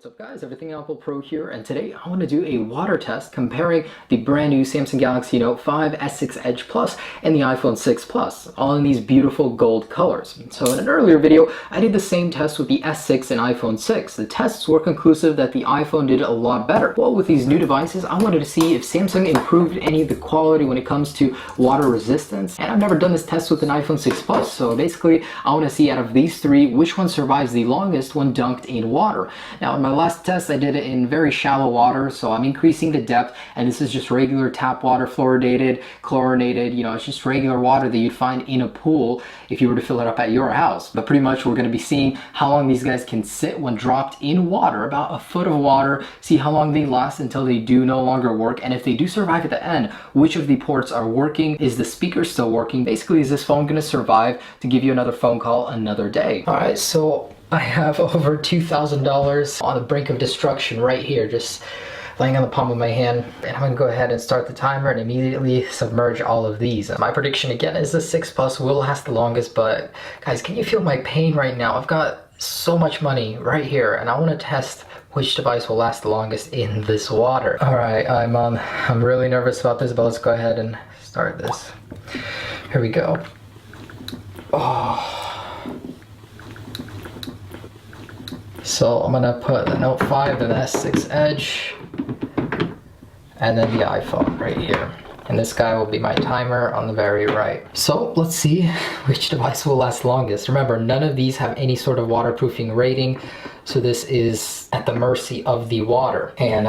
What's up guys, Everything Apple Pro here, and today I want to do a water test comparing the brand new Samsung Galaxy Note 5, S6 Edge Plus, and the iPhone 6 Plus, all in these beautiful gold colors. So in an earlier video, I did the same test with the S6 and iPhone 6. The tests were conclusive that the iPhone did a lot better. Well, with these new devices, I wanted to see if Samsung improved any of the quality when it comes to water resistance, and I've never done this test with an iPhone 6 Plus, so basically I want to see out of these three, which one survives the longest when dunked in water. Now, in my last test, I did it in very shallow water, so I'm increasing the depth, and this is just regular tap water, fluoridated, chlorinated, it's just regular water that you'd find in a pool if you were to fill it up at your house. But pretty much we're going to be seeing how long these guys can sit when dropped in water, about a foot of water, see how long they last until they do no longer work, and if they do survive at the end, which of the ports are working, is the speaker still working, basically is this phone going to survive to give you another phone call another day. Alright, so I have over $2,000 on the brink of destruction right here, just laying on the palm of my hand, and I'm going to go ahead and start the timer and immediately submerge all of these. My prediction again is the 6 Plus will last the longest, but guys, can you feel my pain right now? I've got so much money right here, and I want to test which device will last the longest in this water. Alright, I'm really nervous about this, but let's go ahead and start this. Here we go. Oh. So I'm gonna put the Note 5, then the S6 Edge, and then the iPhone right here. And this guy will be my timer on the very right. So let's see which device will last longest. Remember, none of these have any sort of waterproofing rating, so this is at the mercy of the water. And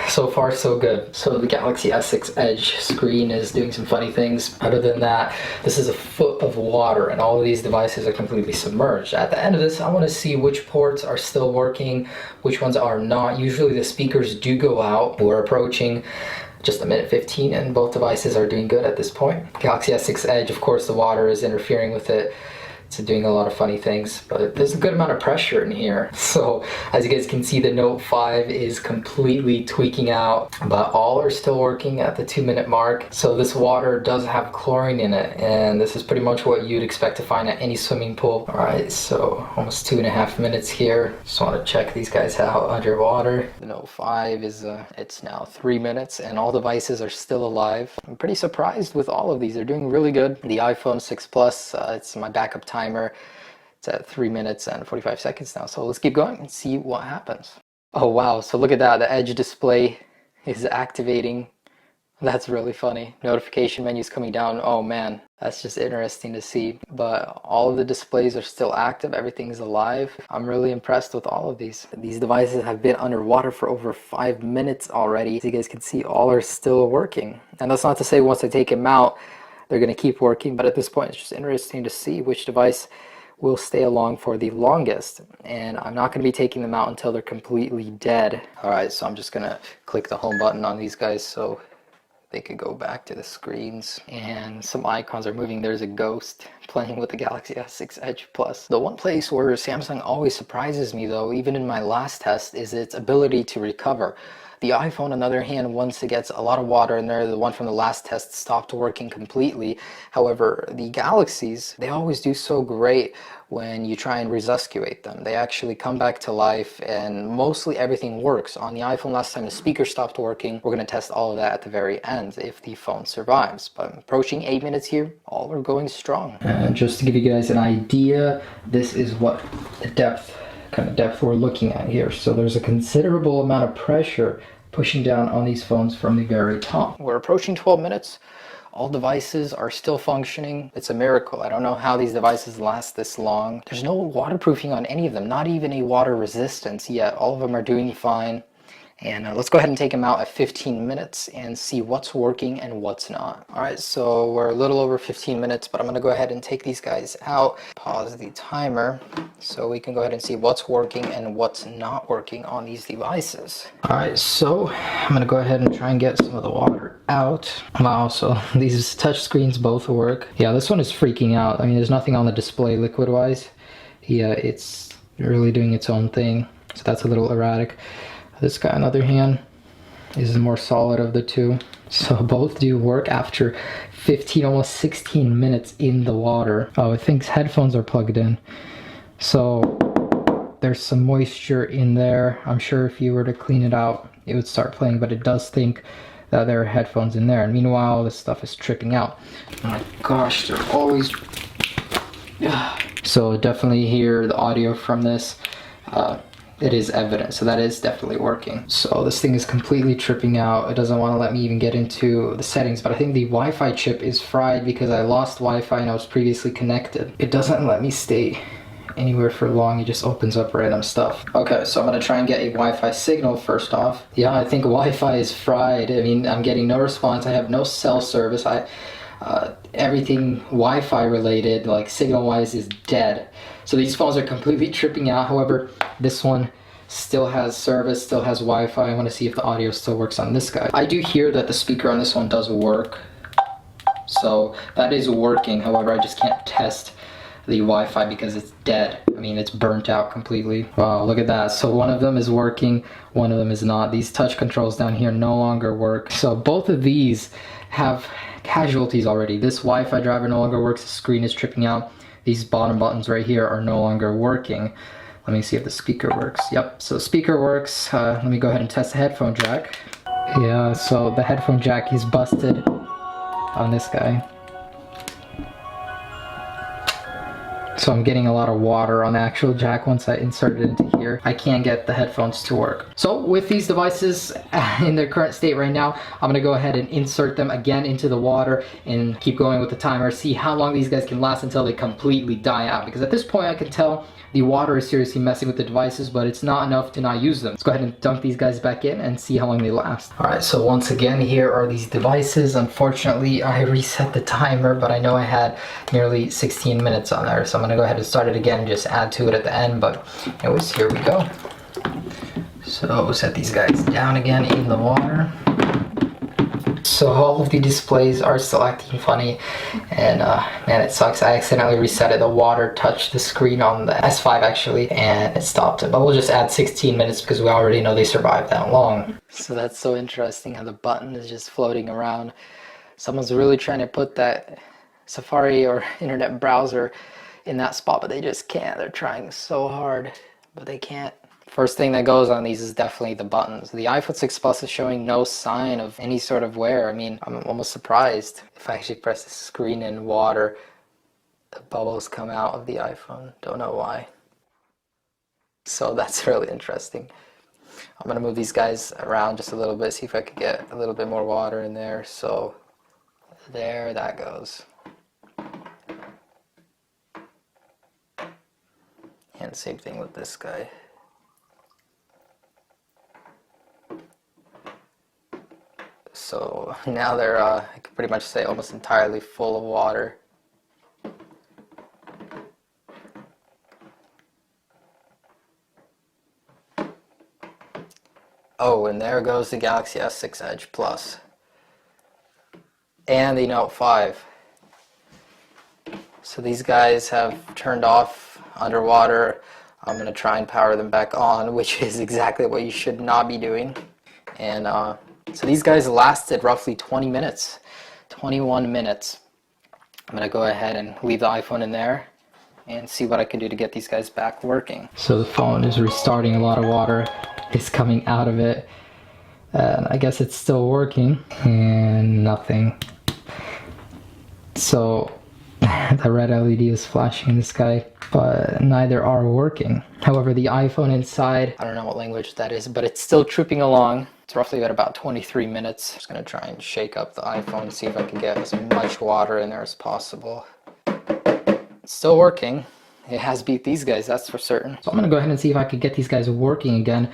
so far so good. So the Galaxy S6 Edge screen is doing some funny things. Other than that, this is a foot of water and all of these devices are completely submerged. At the end of this, I want to see which ports are still working, which ones are not. Usually the speakers do go out. We're approaching just a minute 15 and both devices are doing good at this point. Galaxy S6 Edge, of course, the water is interfering with it. It's doing a lot of funny things, but there's a good amount of pressure in here. So as you guys can see, the Note 5 is completely tweaking out, but all are still working at the 2-minute mark. So this water does have chlorine in it, and this is pretty much what you'd expect to find at any swimming pool. All right, so almost 2.5 minutes here. Just want to check these guys out underwater. The Note 5 is, it's now 3 minutes and all devices are still alive. I'm pretty surprised with all of these. They're doing really good. The iPhone 6 Plus, it's my backup timer. It's at 3 minutes and 45 seconds now. So let's keep going and see what happens. Oh wow, so look at that. The Edge display is activating. That's really funny. Notification menu's coming down. Oh man, that's just interesting to see. But all of the displays are still active. Everything's alive. I'm really impressed with all of these. These devices have been underwater for over 5 minutes already. As you guys can see, all are still working. And that's not to say once I take them out, they're going to keep working, but at this point it's just interesting to see which device will stay along for the longest. And I'm not going to be taking them out until they're completely dead. Alright, so I'm just going to click the home button on these guys so they could go back to the screens. And some icons are moving. There's a ghost playing with the Galaxy S6 Edge Plus. The one place where Samsung always surprises me though, even in my last test, is its ability to recover. The iPhone, on the other hand, once it gets a lot of water in there, the one from the last test stopped working completely. However, the Galaxies, they always do so great when you try and resuscitate them. They actually come back to life and mostly everything works. On the iPhone last time the speaker stopped working. We're going to test all of that at the very end if the phone survives. But I'm approaching 8 minutes here. All are going strong. And just to give you guys an idea, this is what the kind of depth we're looking at here. So there's a considerable amount of pressure pushing down on these phones from the very top. We're approaching 12 minutes. All devices are still functioning. It's a miracle. I don't know how these devices last this long. There's no waterproofing on any of them, not even a water resistance yet. All of them are doing fine. And let's go ahead and take them out at 15 minutes and see what's working and what's not. Alright, so we're a little over 15 minutes, but I'm going to go ahead and take these guys out, pause the timer, so we can go ahead and see what's working and what's not working on these devices. Alright, so I'm going to go ahead and try and get some of the water out. Wow, so these touch screens both work. Yeah, this one is freaking out. I mean, there's nothing on the display liquid-wise. Yeah, it's really doing its own thing, so that's a little erratic. This guy, on the other hand, is the more solid of the two. So both do work after 15, almost 16 minutes in the water. Oh, it thinks headphones are plugged in. So there's some moisture in there. I'm sure if you were to clean it out, it would start playing, but it does think that there are headphones in there. And meanwhile, this stuff is tripping out. Oh my gosh, they're always... So definitely hear the audio from this. It is evident, so that is definitely working. So this thing is completely tripping out. It doesn't want to let me even get into the settings, but I think the Wi-Fi chip is fried because I lost Wi-Fi and I was previously connected. It doesn't let me stay anywhere for long. It just opens up random stuff. Okay, so I'm gonna try and get a Wi-Fi signal first off. Yeah, I think Wi-Fi is fried. I mean, I'm getting no response. I have no cell service. Everything Wi-Fi related, like signal-wise, is dead. So these phones are completely tripping out. However, this one still has service, still has Wi-Fi. I want to see if the audio still works on this guy. I do hear that the speaker on this one does work. So that is working. However, I just can't test the Wi-Fi because it's dead. I mean, it's burnt out completely. Wow, look at that. So one of them is working, one of them is not. These touch controls down here no longer work. So both of these have casualties already. This Wi-Fi driver no longer works, the screen is tripping out. These bottom buttons right here are no longer working. Let me see if the speaker works. Yep, so speaker works. Let me go ahead and test the headphone jack. Yeah, so the headphone jack is busted on this guy. So I'm getting a lot of water on the actual jack once I insert it into here. I can't get the headphones to work. So with these devices in their current state right now, I'm gonna go ahead and insert them again into the water and keep going with the timer, see how long these guys can last until they completely die out. Because at this point I can tell the water is seriously messing with the devices, but it's not enough to not use them. Let's go ahead and dunk these guys back in and see how long they last. All right, so once again, here are these devices. Unfortunately, I reset the timer, but I know I had nearly 16 minutes on there. So I'm gonna go ahead and start it again, just add to it at the end, but anyways, here we go. So set these guys down again in the water. So all of the displays are still acting funny, and man, it sucks. I accidentally reset it. The water touched the screen on the S5 actually, and it stopped it. But we'll just add 16 minutes because we already know they survived that long. So that's so interesting how the button is just floating around. Someone's really trying to put that Safari or internet browser in that spot, but they just can't. They're trying so hard, but they can't. First thing that goes on these is definitely the buttons. The iPhone 6 Plus is showing no sign of any sort of wear. I mean, I'm almost surprised. If I actually press the screen in water, the bubbles come out of the iPhone. Don't know why. So that's really interesting. I'm gonna move these guys around just a little bit, see if I could get a little bit more water in there. So there that goes. And same thing with this guy. So now they're, I could pretty much say, almost entirely full of water. Oh, and there goes the Galaxy S6 Edge Plus. And the Note 5. So these guys have turned off underwater. I'm going to try and power them back on, which is exactly what you should not be doing. And so these guys lasted roughly 20 minutes, 21 minutes. I'm going to go ahead and leave the iPhone in there and see what I can do to get these guys back working. So the phone is restarting, a lot of water is coming out of it. And I guess it's still working, and nothing. So the red LED is flashing in the sky, but neither are working. However, the iPhone inside, I don't know what language that is, but it's still tripping along. It's roughly at about 23 minutes. I'm just gonna try and shake up the iPhone and see if I can get as much water in there as possible. It's still working. It has beat these guys, that's for certain. So I'm gonna go ahead and see if I could get these guys working again.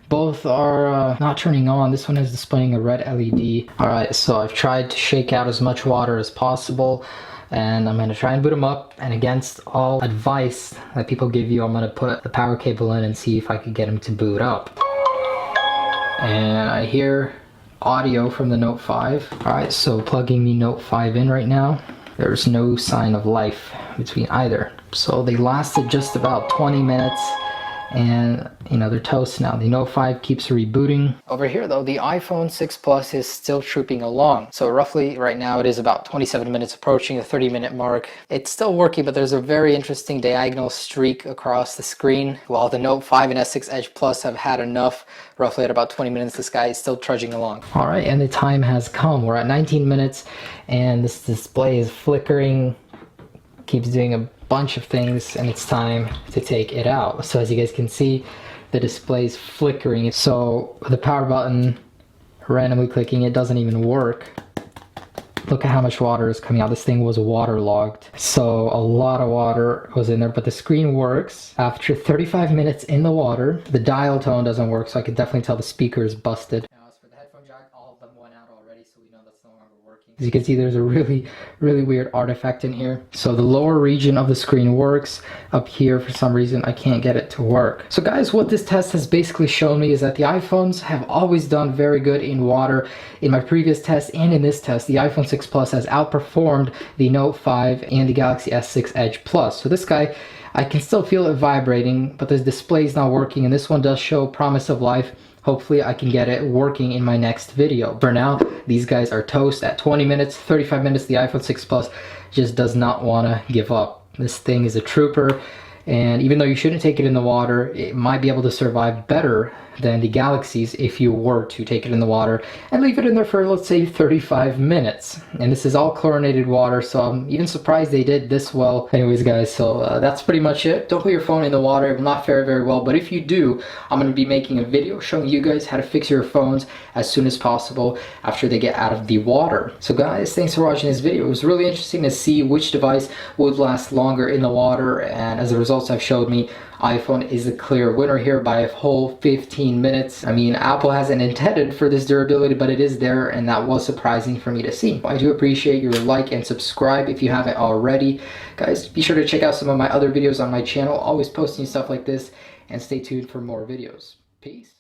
Both are not turning on. This one is displaying a red LED. All right, so I've tried to shake out as much water as possible, and I'm gonna try and boot them up. And against all advice that people give you, I'm gonna put the power cable in and see if I could get them to boot up. And I hear audio from the Note 5. All right, so plugging the Note 5 in right now. There's no sign of life between either. So they lasted just about 20 minutes, and you know, they're toast now. The Note 5 keeps rebooting. Over here though, the iPhone 6 Plus is still trooping along. So roughly right now it is about 27 minutes, approaching the 30-minute mark. It's still working, but there's a very interesting diagonal streak across the screen. While the Note 5 and S6 Edge Plus have had enough, roughly at about 20 minutes, this guy is still trudging along. All right, and the time has come. We're at 19 minutes and this display is flickering, keeps doing a bunch of things, and it's time to take it out. So as you guys can see, the display is flickering. So the power button, randomly clicking, it doesn't even work. Look at how much water is coming out. This thing was waterlogged. So a lot of water was in there, but the screen works. After 35 minutes in the water, the dial tone doesn't work, so I can definitely tell the speaker is busted. Now as for the headphone jack, all of them went out already, so we know that's no longer working. As you can see, there's a really weird artifact in here. So the lower region of the screen works. Up here, for some reason, I can't get it to work. So guys, what this test has basically shown me is that the iPhones have always done very good in water. In my previous test and in this test, the iPhone 6 Plus has outperformed the Note 5 and the Galaxy S6 Edge Plus. So this guy, I can still feel it vibrating, but the display is not working, and this one does show promise of life. Hopefully I can get it working in my next video. For now, these guys are toast at 20 minutes, 35 minutes. The iPhone 6 Plus just does not want to give up. This thing is a trooper, and even though you shouldn't take it in the water, it might be able to survive better than the Galaxies if you were to take it in the water and leave it in there for, let's say, 35 minutes. And this is all chlorinated water, so I'm even surprised they did this well. Anyways guys, so that's pretty much it. Don't put your phone in the water. It will not fare very well, but if you do, I'm going to be making a video showing you guys how to fix your phones as soon as possible after they get out of the water. So guys, thanks for watching this video. It was really interesting to see which device would last longer in the water, and as the results have showed me, iPhone is a clear winner here by a whole 15 minutes. I mean, Apple hasn't intended for this durability, but it is there, and that was surprising for me to see. I do appreciate your like and subscribe if you haven't already. Guys, be sure to check out some of my other videos on my channel, always posting stuff like this, and stay tuned for more videos. Peace.